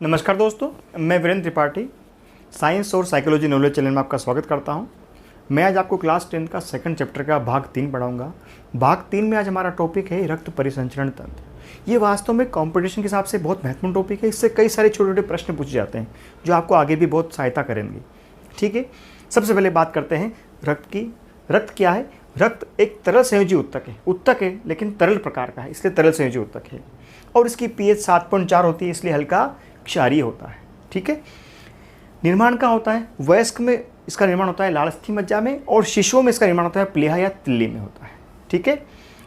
नमस्कार दोस्तों, मैं वीरेंद्र त्रिपाठी साइंस और साइकोलॉजी नॉलेज चैनल में आपका स्वागत करता हूं। मैं आज आपको क्लास 10 का सेकंड चैप्टर का भाग 3 पढ़ाऊंगा। भाग 3 में आज हमारा टॉपिक है रक्त परिसंचरण तंत्र। ये वास्तव में कंपटीशन के हिसाब से बहुत महत्वपूर्ण टॉपिक है। इससे कई सारे छोटे छोटे प्रश्न पूछे जाते हैं जो आपको आगे भी बहुत सहायता करेंगे। ठीक है, सबसे पहले बात करते हैं रक्त की। रक्त क्या है? रक्त एक तरल संयोजी उत्तक है। उत्तक है लेकिन तरल प्रकार का है, इसलिए तरल संयोजी उत्तक है। और इसकी pH 7.4 होती है, इसलिए हल्का क्षारीय होता है। ठीक है, निर्माण कहाँ होता है? वयस्क में इसका निर्माण होता है लाल अस्थि मज्जा में, और शिशुओं में इसका निर्माण होता है प्लीहा या तिल्ली में होता है। ठीक है,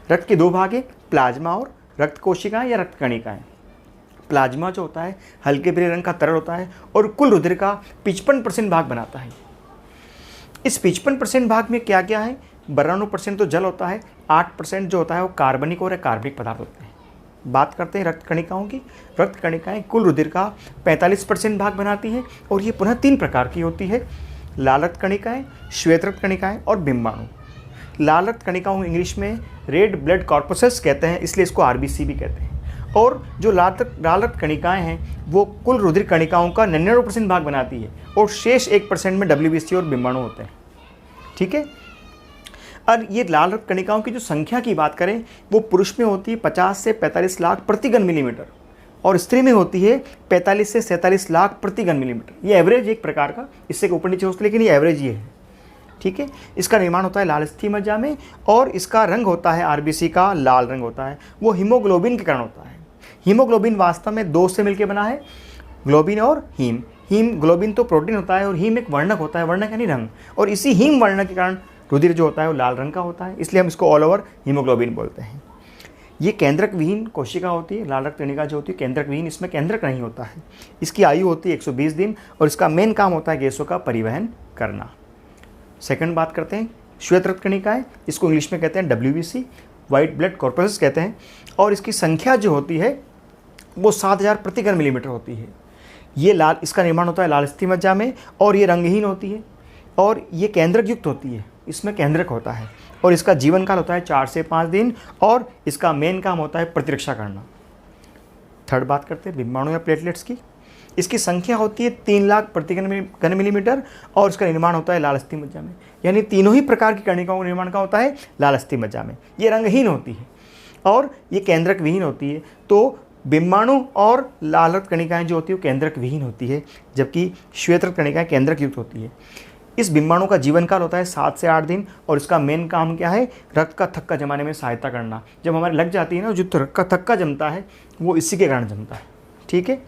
रक्त के दो भाग हैं, प्लाज्मा और रक्त कोशिकाएं या रक्त कणिकाएं। प्लाज्मा जो होता है हल्के पीले रंग का तरल होता है और कुल रुधिर का 55% भाग बनाता है। इस 55% भाग में क्या क्या है? 92% तो जल होता है, 8% जो होता है वो कार्बनिक और अकार्बनिक पदार्थ होते हैं। बात करते हैं रक्त कणिकाओं की। रक्त कणिकाएं कुल रुधिर का 45% भाग बनाती हैं और ये पुनः 3 प्रकार की होती है: लाल रक्त कणिकाएं, श्वेत रक्त कणिकाएं और बिंबाणु। लाल रक्त कणिकाओं इंग्लिश में रेड ब्लड कॉर्पसेस कहते हैं, इसलिए इसको आरबीसी भी कहते हैं। और जो लाल रक्त कणिकाएं हैं वो कुल रुधिर कणिकाओं का 99% भाग बनाती है और शेष 1% में डब्ल्यूबीसी और बिंबाणु होते हैं। ठीक है, और ये लाल रक्त कणिकाओं की जो संख्या की बात करें वो पुरुष में होती है 50 से 45 लाख प्रति घन मिलीमीटर और स्त्री में होती है 45 से 47 लाख प्रति घन मिलीमीटर। ये एवरेज एक प्रकार का, इससे ऊपर नीचे हो सकता है लेकिन ये एवरेज ये है। ठीक है, इसका निर्माण होता है लाल अस्थि मज्जा में और इसका रंग होता है आरबीसी का लाल रंग होता है। वो हीमोग्लोबिन के कारण होता है। हीमोग्लोबिन वास्तव में 2 से मिलकर बना है, ग्लोबिन और हीम। हीमोग्लोबिन तो प्रोटीन होता है और हीम एक वर्णक होता है, वर्णक यानी रंग। और इसी हीम वर्णक के कारण रुधिर जो होता है वो लाल रंग का होता है, इसलिए हम इसको ऑल ओवर हीमोग्लोबिन बोलते हैं। ये केंद्रक विहीन कोशिका होती है। लाल रक्त कणिका जो होती है केंद्रक विहीन, इसमें केंद्रक नहीं होता है। इसकी आयु होती है 120 दिन और इसका मेन काम होता है गैसों का परिवहन करना। सेकंड बात करते हैं श्वेत रक्त कणिकाएं, इसको इंग्लिश में कहते हैं डब्ल्यूबीसी, वाइट ब्लड कॉर्पसेस कहते हैं। और इसकी संख्या जो होती है वो 7000 प्रति घन मिलीमीटर होती है। ये लाल, इसका निर्माण होता है लाल अस्थि मज्जा में और ये रंगहीन होती है और ये केंद्रक युक्त होती है, इसमें केंद्रक होता है और इसका जीवन काल होता है 4 से 5 दिन और इसका मेन काम होता है प्रतिरक्षा करना। थर्ड बात करते हैं बिंबाणु या प्लेटलेट्स की। इसकी संख्या होती है 3 लाख प्रति घन मिलीमीटर और इसका निर्माण होता है लाल अस्थि मज्जा में। यानी तीनों ही प्रकार की कणिकाओं का निर्माण का होता है लाल अस्थि मज्जा में। ये रंगहीन होती है और ये केंद्रक विहीन होती है। तो बिंबाणु और लाल रक्त कणिकाएं जो होती है वो केंद्रक विहीन होती है, जबकि श्वेत रक्त कणिकाएं केंद्रक युक्त होती है। इस बिंबाणु का जीवन काल होता है 7 से 8 दिन और इसका मेन काम क्या है? रक्त का थक्का जमाने में सहायता करना। जब हमारे लग जाती है ना, जो रक्त का थक्का जमता है वो इसी के कारण जमता है। ठीक है,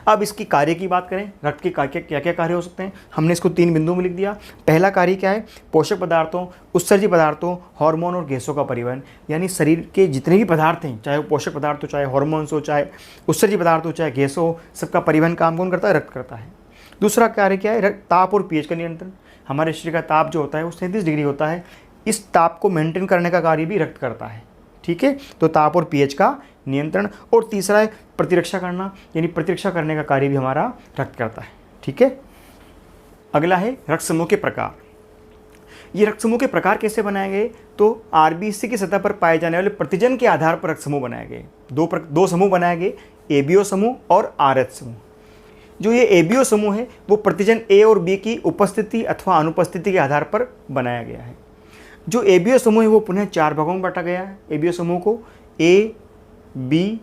अब इसकी कार्य की बात करें, रक्त के क्या क्या कार्य हो सकते हैं? हमने इसको 3 बिंदुओं में लिख दिया। पहला कार्य क्या है? पोषक पदार्थों, उत्सर्जी पदार्थों, हार्मोन और गैसों का परिवहन। यानी शरीर के जितने भी पदार्थ हैं, चाहे वो पोषक पदार्थ हो, चाहे हार्मोन्स हो, चाहे उत्सर्जी पदार्थ हो, चाहे गैस हो, सबका परिवहन काम कौन करता है? रक्त करता है। दूसरा कार्य क्या है? ताप और पीएच का नियंत्रण। हमारे शरीर का ताप जो होता है वो 37 डिग्री होता है, इस ताप को मेंटेन करने का कार्य भी रक्त करता है। ठीक है, तो ताप और पीएच का नियंत्रण। और तीसरा है प्रतिरक्षा करना, यानी प्रतिरक्षा करने का कार्य भी हमारा रक्त करता है। ठीक है, अगला है रक्त समूह के प्रकार। ये रक्त समूह के प्रकार कैसे बनाए गए? तो आरबीसी की सतह पर पाए जाने वाले प्रतिजन के आधार पर रक्त समूह बनाए गए। दो समूह बनाए गए, एबीओ समूह और आरएच समूह। जो ये एबीओ समूह है वो प्रतिजन ए और बी की उपस्थिति अथवा अनुपस्थिति के आधार पर बनाया गया है। जो एबीओ समूह है वो पुनः 4 भागों में बांटा गया है। एबीओ समूह को ए, बी,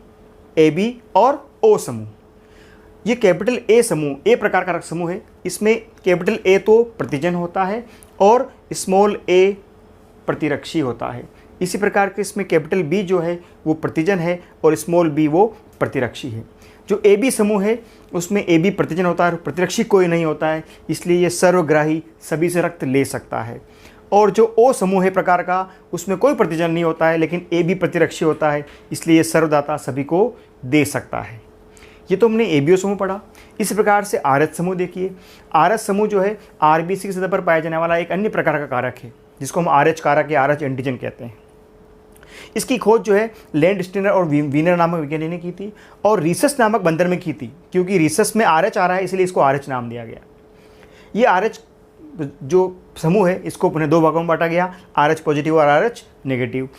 एबी और ओ समूह। ये कैपिटल ए समूह, ए प्रकार का रक्त समूह है। इसमें कैपिटल ए तो प्रतिजन होता है और स्मॉल ए प्रतिरक्षी होता है। इसी प्रकार के इसमें कैपिटल बी जो है वो प्रतिजन है और स्मॉल बी वो प्रतिरक्षी है। जो ए बी समूह है उसमें ए बी प्रतिजन होता है और प्रतिरक्षी कोई नहीं होता है, इसलिए ये सर्वग्राही सभी से रक्त ले सकता है। और जो ओ समूह है प्रकार का, उसमें कोई प्रतिजन नहीं होता है लेकिन ए बी प्रतिरक्षी होता है, इसलिए ये सर्वदाता सभी को दे सकता है। ये तो हमने एबीओ समूह पढ़ा। इसी प्रकार से आरएच समूह देखिए। आरएच समूह जो है आरबीसी की सतह पर पाया जाने वाला एक अन्य प्रकार का कारक है जिसको हम आरएच कारक या आरएच एंटीजन कहते हैं। इसकी खोज जो है लैंड स्टीनर और वीनर नामक वैज्ञानिक ने की थी और रीसस नामक बंदर में की थी, क्योंकि रीसस में आरएच आ रहा है इसलिए इसको आरएच नाम दिया गया। ये आरएच जो समूह है इसको पुनः 2 भागों में बांटा गया, आरएच पॉजिटिव और आरएच नेगेटिव।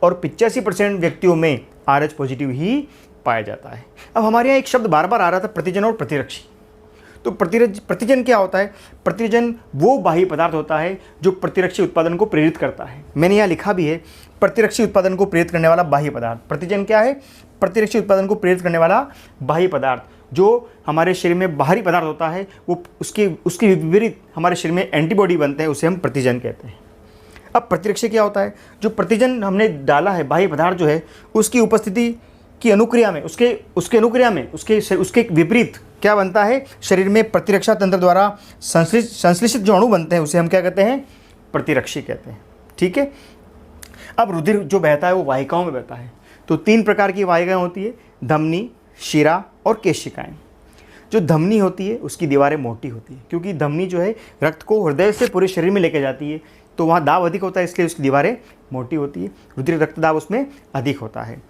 और 85% व्यक्तियों में आरएच पॉजिटिव ही पाया जाता है। अब हमारे यहाँ एक शब्द बार बार आ रहा था, प्रतिजन और प्रतिरक्षी। तो प्रतिजन क्या होता है? प्रतिजन वो बाह्य पदार्थ होता है जो प्रतिरक्षी उत्पादन को प्रेरित करता है। मैंने यहाँ लिखा भी है, प्रतिरक्षी उत्पादन को प्रेरित करने वाला बाह्य पदार्थ। प्रतिजन क्या है? प्रतिरक्षी उत्पादन को प्रेरित करने वाला बाह्य पदार्थ। जो हमारे शरीर में बाहरी पदार्थ होता है वो उसके विपरीत हमारे शरीर में एंटीबॉडी बनते हैं, उसे हम प्रतिजन कहते हैं। अब प्रतिरक्षी क्या होता है? जो प्रतिजन हमने डाला है, बाह्य पदार्थ जो है, उसकी उपस्थिति की अनुक्रिया में, उसके विपरीत क्या बनता है? शरीर में प्रतिरक्षा तंत्र द्वारा संश्लेषित जो अणु बनते हैं उसे हम क्या कहते हैं? प्रतिरक्षी कहते हैं। ठीक है। अब रुधिर जो बहता है वो वाहिकाओं में बहता है। तो 3 प्रकार की वाहिकाएं होती है, धमनी, शिरा और केशिकाएं। जो धमनी होती है उसकी दीवारें मोटी होती है, क्योंकि धमनी जो है रक्त को हृदय से पूरे शरीर में लेके जाती है, तो वहाँ दाब अधिक होता है, इसलिए उसकी दीवारें मोटी होती है। रुधिर रक्तदाब उसमें अधिक होता है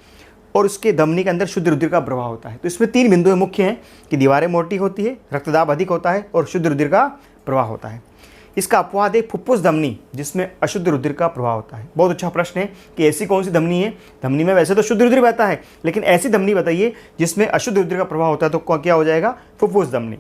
और उसके धमनी के अंदर शुद्ध रुधिर का प्रवाह होता है। तो इसमें 3 बिंदु मुख्य हैं कि दीवारें मोटी होती है, रक्तदाब अधिक होता है और शुद्ध रुधिर का प्रवाह होता है। इसका अपवाद है फुफ्फुस धमनी, जिसमें अशुद्ध रुधिर का प्रवाह होता है। बहुत अच्छा प्रश्न है कि ऐसी कौन सी धमनी है? धमनी में वैसे तो शुद्ध रुधिर बहता है, लेकिन ऐसी धमनी बताइए जिसमें अशुद्ध रुधिर का प्रवाह होता है, तो क्या हो जाएगा? फुफ्फुस धमनी।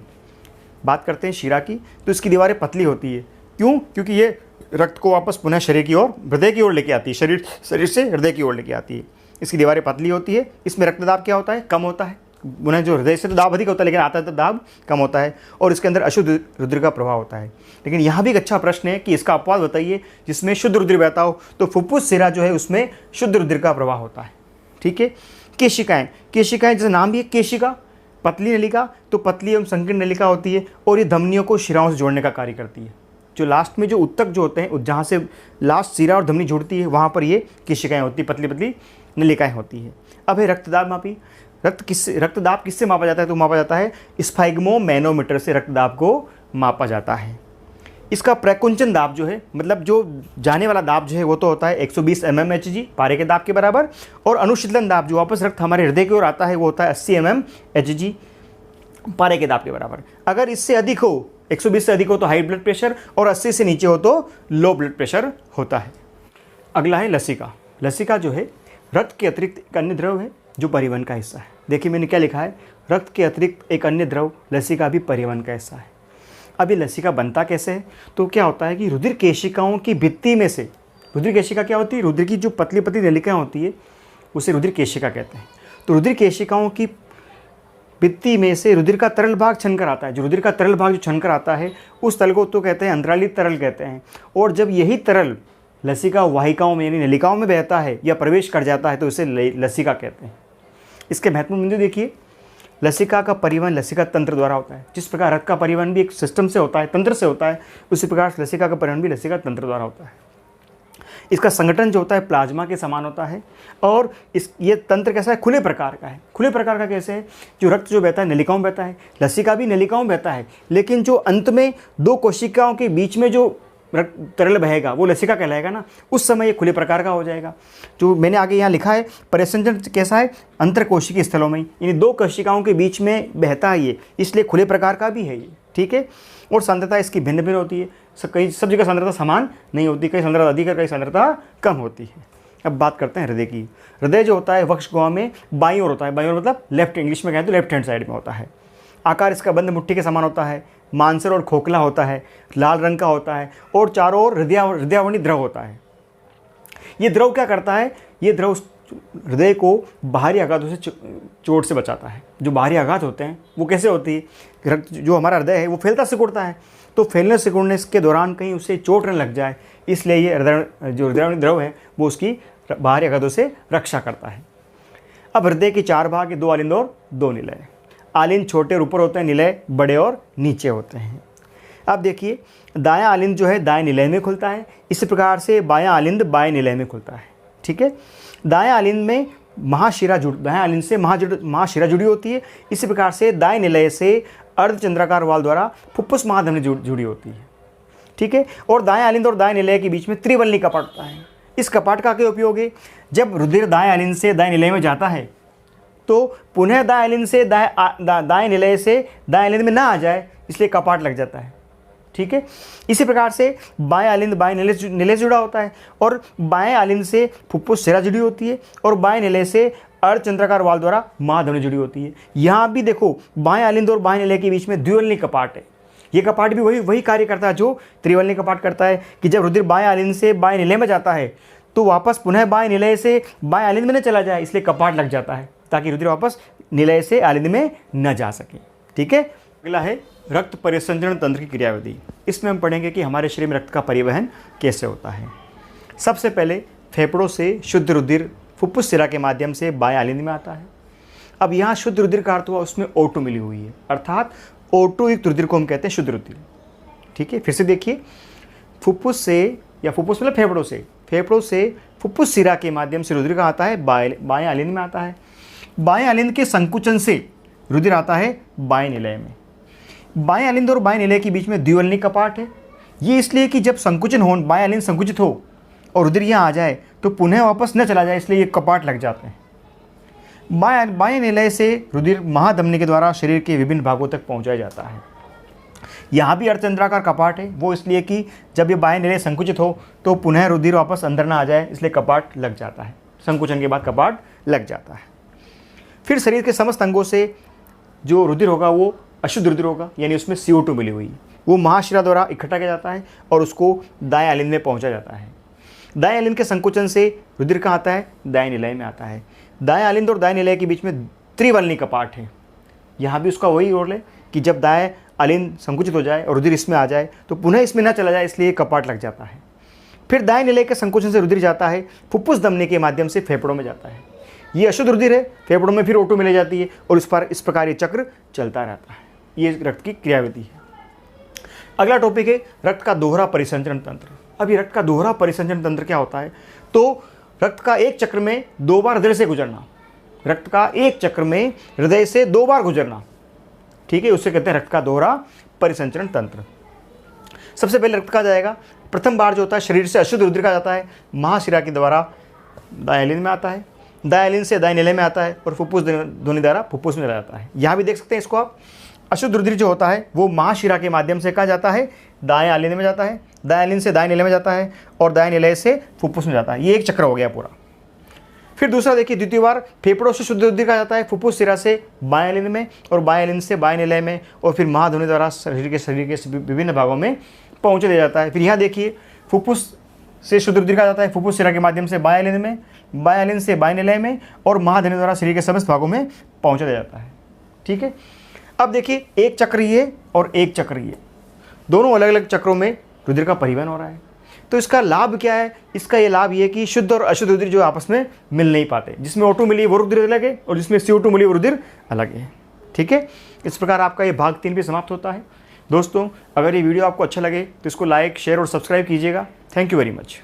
बात करते हैं शिरा की, तो इसकी दीवारें पतली होती है। क्यों? क्योंकि ये रक्त को वापस पुनः शरीर की ओर, हृदय की ओर लेके आती है, शरीर से हृदय की ओर लेके आती है। इसकी दीवारें पतली होती है। इसमें रक्तदाब क्या होता है? कम होता है। पुनः जो हृदय से तो दाब अधिक होता है, लेकिन आता है तो दाब कम होता है और इसके अंदर अशुद्ध रुधिर का प्रवाह होता है। लेकिन यहाँ भी एक अच्छा प्रश्न है कि इसका अपवाद बताइए जिसमें शुद्ध रुधिर बहता हो, तो फुफ्फुस शिरा जो है उसमें शुद्ध रुधिर का प्रवाह होता है। ठीक है। केशिकाएं जैसे नाम भी है, केशिका पतली नलिका, तो पतली एवं संकीर्ण नलिका होती है और ये धमनियों को शिराओं से जोड़ने का कार्य करती है। जो लास्ट में जो उत्तक जो होते हैं, जहाँ से लास्ट शिरा और धमनी जुड़ती है, वहाँ पर ये केशिकाएं होती है, पतली पतली नलिकाएं होती है। अब है रक्तदाब मापी। रक्तदाब किससे मापा जाता है? तो मापा जाता है स्फाइग्मोमैनोमीटर से रक्तदाब को मापा जाता है। इसका प्रकुंचन दाब जो है, मतलब जो जाने वाला दाब जो है वो तो होता है 120 mmHg पारे के दाब के बराबर, और अनुशीतलन दाब जो वापस रक्त हमारे हृदय की ओर आता है वो होता है 80 mmHg पारे के दाब के बराबर। अगर इससे अधिक हो, 120 से अधिक हो तो हाई ब्लड प्रेशर और 80 से नीचे हो तो लो ब्लड प्रेशर होता है। अगला है लसिका। लसिका जो है रक्त के अतिरिक्त एक अन्य द्रव है जो परिवहन का हिस्सा है। देखिए मैंने क्या लिखा है, रक्त के अतिरिक्त एक अन्य द्रव लसिका भी परिवहन का हिस्सा है। अब ये लसिका बनता कैसे है? तो क्या होता है कि रुधिर केशिकाओं की भित्ति में से, रुधिर केशिका क्या होती है? रुधिर की जो पतली पतली नलिकाएं होती है उसे रुधिर केशिका कहते हैं। तो रुधिर केशिकाओं की भित्ति में से रुधिर का तरल भाग छनकर आता है। जो रुधिर का तरल भाग जो छनकर आता है उस तल को तो कहते हैं अंतरालित तरल कहते हैं। और जब यही तरल लसिका वाहिकाओं में यानी नलिकाओं में बहता है या प्रवेश कर जाता है तो इसे लसिका कहते हैं। इसके महत्वपूर्ण बिंदु देखिए, लसिका का परिवहन लसिका तंत्र द्वारा होता है। जिस प्रकार रक्त का परिवहन भी एक सिस्टम से होता है, तंत्र से होता है, उसी प्रकार लसिका का परिवहन भी लसिका तंत्र द्वारा होता है। इसका संगठन जो होता है प्लाज्मा के समान होता है और ये तंत्र कैसा है? खुले प्रकार का है। खुले प्रकार का कैसे है? जो रक्त जो बहता है नलिकाओं में बहता है, लसिका भी नलिकाओं में बहता है, लेकिन जो अंत में 2 कोशिकाओं के बीच में जो तरल बहेगा वो लसिका कहलाएगा ना, उस समय ये खुले प्रकार का हो जाएगा। जो मैंने आगे यहाँ लिखा है, परिसंचरण कैसा है? अंतर कोशिकीय स्थलों में, यानी 2 कोशिकाओं के बीच में बहता है ये, इसलिए खुले प्रकार का भी है ये। ठीक है। और सांद्रता इसकी भिन्न भिन्न होती है, सब जगह सांद्रता समान नहीं होती, कई सांद्रता अधिक है, कई सांद्रता कम होती है। अब बात करते हैं हृदय की। हृदय जो होता है वक्षगुहा में बाईं ओर होता है। बाईं ओर मतलब लेफ्ट, इंग्लिश में कहें तो लेफ्ट हैंड साइड में होता है। आकार इसका बंद मुट्ठी के समान होता है, मांसर और खोखला होता है, लाल रंग का होता है और चारों ओर हृदयावनी द्रव होता है। ये द्रव क्या करता है? ये द्रव हृदय को बाहरी आघातों से चोट से बचाता है। जो बाहरी आघात होते हैं वो कैसे होती है? रक्त जो हमारा हृदय है वो फैलता सिकुड़ता है, तो फैलने सिकुड़ने के दौरान कहीं उसे चोट न लग जाए, इसलिए ये हृदयावनी द्रव है वो उसकी बाहरी आघातों से रक्षा करता है। अब हृदय के 4 भाग, 2 आलिंद और 2 निलय। आलिंद छोटे और ऊपर होते हैं, निलय बड़े और नीचे होते हैं। अब देखिए, दायां आलिंद जो है दाएं निलय में खुलता है, इसी प्रकार से बायां आलिंद बाएं निलय में खुलता है। ठीक है। दायां आलिंद में दायां आलिंद से महाशिरा जुड़ी होती है, इसी प्रकार से दाएं निलय से अर्धचंद्राकार वाल द्वारा फुफ्फुस महाधमनी जुड़ी होती है। ठीक है। और दाएं आलिंद और दाएं निलय के बीच में त्रिवल्ली कपाट होता है। इस कपाट का क्या उपयोग है? जब रुधिर दाएं आलिंद से दाएं निलय में जाता है तो पुनः दाएं आलिंद से दाएं निलय से दाएं आलिंद में ना आ जाए, इसलिए कपाट लग जाता है। ठीक है। इसी प्रकार से बाएं आलिंद बाएं निलय से जुड़ा होता है और बाएं आलिंद से फुफ्फुस शिरा जुड़ी होती है और बाएं निलय से अर्धचंद्राकार वाल द्वारा महाधमनी जुड़ी होती है। यहाँ भी देखो बाएं अलिंद और बाएं निलय के बीच में द्विवल्नी कपाट है। ये कपाट भी वही कार्य करता है जो त्रिवल्नी कपाट करता है कि जब रुधिर बाएं अलिंद से बाएं निलय में जाता है तो वापस पुनः बाएं निलय से बाएं अलिंद में न चला जाए, इसलिए कपाट लग जाता है ताकि रुधिर वापस निलय से अलिंद में न जा सके। ठीक है। अगला है रक्त परिसंचरण तंत्र की क्रियाविधि। इसमें हम पढ़ेंगे कि हमारे शरीर में रक्त का परिवहन कैसे होता है। सबसे पहले फेफड़ों से शुद्ध रुधिर फुफ्फुस शिरा के माध्यम से बाएं अलिंद में आता है। अब यहाँ शुद्ध रुधिर का अर्थ हुआ उसमें O2 मिली हुई है, अर्थात O2 युक्त रुधिर को हम कहते हैं शुद्ध रुधिर। ठीक है। फिर से देखिए, फुफ्फुस से या फुफ्फुस मतलब फेफड़ों से फुफ्फुस शिरा के माध्यम से रुधिर का आता है बाएं अलिंद में आता है। बाएं अलिंद के संकुचन से रुधिर आता है बाएं निलय में। बाएं अलिंद और बाएं निलय के बीच में द्विवल्नी कपाट है। ये इसलिए कि जब संकुचन हो, बाएं अलिंद संकुचित हो और रुधिर यहाँ आ जाए तो पुनः वापस न चला जाए, इसलिए ये कपाट लग जाते हैं। बाएं निलय से रुधिर महाधमनी के द्वारा शरीर के विभिन्न भागों तक पहुँचाया जाता है। यहाँ भी अर्धचंद्राकार कपाट है, वो इसलिए कि जब ये बाएं निलय संकुचित हो तो पुनः रुधिर वापस अंदर ना आ जाए, इसलिए कपाट लग जाता है। संकुचन के बाद कपाट लग जाता है। फिर शरीर के समस्त अंगों से जो रुधिर होगा वो अशुद्ध रुधिर होगा, यानी उसमें CO2 मिली हुई, वो महाशिरा द्वारा इकट्ठा किया जाता है और उसको दाएं अलिंद में पहुंचा जाता है। दाएं अलिंद के संकुचन से रुधिर कहाँ आता है? दाएं निलय में आता है। दाएं अलिंद और दाएं निलय के बीच में त्रिवल्नी कपाट है। यहाँ भी उसका वही रोल है कि जब दाएं अलिंद संकुचित हो जाए और रुधिर इसमें आ जाए तो पुनः इसमें न चला जाए, इसलिए कपाट लग जाता है। फिर दाएं निलय के संकुचन से रुधिर जाता है फुफ्फुस धमनी के माध्यम से फेफड़ों में जाता है। ये अशुद्ध रुधिर है, फेफड़ों में फिर O2 मिल जाती है और इस प्रकार ये चक्र चलता रहता है। ये रक्त की क्रियाविधि है। अगला टॉपिक है रक्त का दोहरा परिसंचरण तंत्र। अब ये रक्त का दोहरा परिसंचरण तंत्र क्या होता है? तो रक्त का एक चक्र में 2 बार हृदय से गुजरना, रक्त का एक चक्र में हृदय से 2 बार गुजरना। ठीक है, उससे कहते हैं रक्त का दोहरा परिसंचरण तंत्र। सबसे पहले रक्त का जाएगा, प्रथम बार जो होता है शरीर से अशुद्ध रुधिर का जाता है महाशिरा के द्वारा दाएं अलिंद में आता है, दाएं अलिंद से दाएं निलय में आता है और फुफ्फुस ध्वनि द्वारा फुफ्फुस में जाता है। यहाँ भी देख सकते हैं इसको आप। अशुद्ध रुधिर जो होता है वो महाशिरा के माध्यम से कहाँ जाता है? दाएं अलिंद में जाता है, दाएं अलिंद से दाएं निलय में जाता है और दाएं निलय से फुफ्फुस में जाता है। ये एक चक्र हो गया पूरा। फिर दूसरा देखिए, द्वितीय बार फेफड़ों से शुद्ध रुधिर का जाता है फुफ्फुस शिरा से बाएं अलिंद में और बाएं अलिंद से बाएं निलय में और फिर महाध्वनि द्वारा शरीर के विभिन्न भागों में पहुँच दिया जाता है। फिर यहाँ देखिए, फुफ्फुस से शुद्ध रुधिर का जाता है फुफ्फुस शिरा के माध्यम से बाएं अलिंद में, बाएं अलिंद से बाएं निलय में और महाध्वनि द्वारा शरीर के समस्त भागों में पहुँचा दिया जाता है। ठीक है। अब देखिए, एक चक्र ये और एक चक्र ये, दोनों अलग अलग चक्रों में रुधिर का परिवहन हो रहा है। तो इसका लाभ क्या है? इसका ये लाभ ये कि शुद्ध और अशुद्ध रुधिर जो आपस में मिल नहीं पाते, जिसमें O2 मिली वो रुधिर अलग है और जिसमें CO2 मिली वो रुधिर अलग है। ठीक है। इस प्रकार आपका ये भाग 3 भी समाप्त होता है। दोस्तों, अगर ये वीडियो आपको अच्छा लगे तो इसको लाइक, शेयर और सब्सक्राइब कीजिएगा। Thank you very much.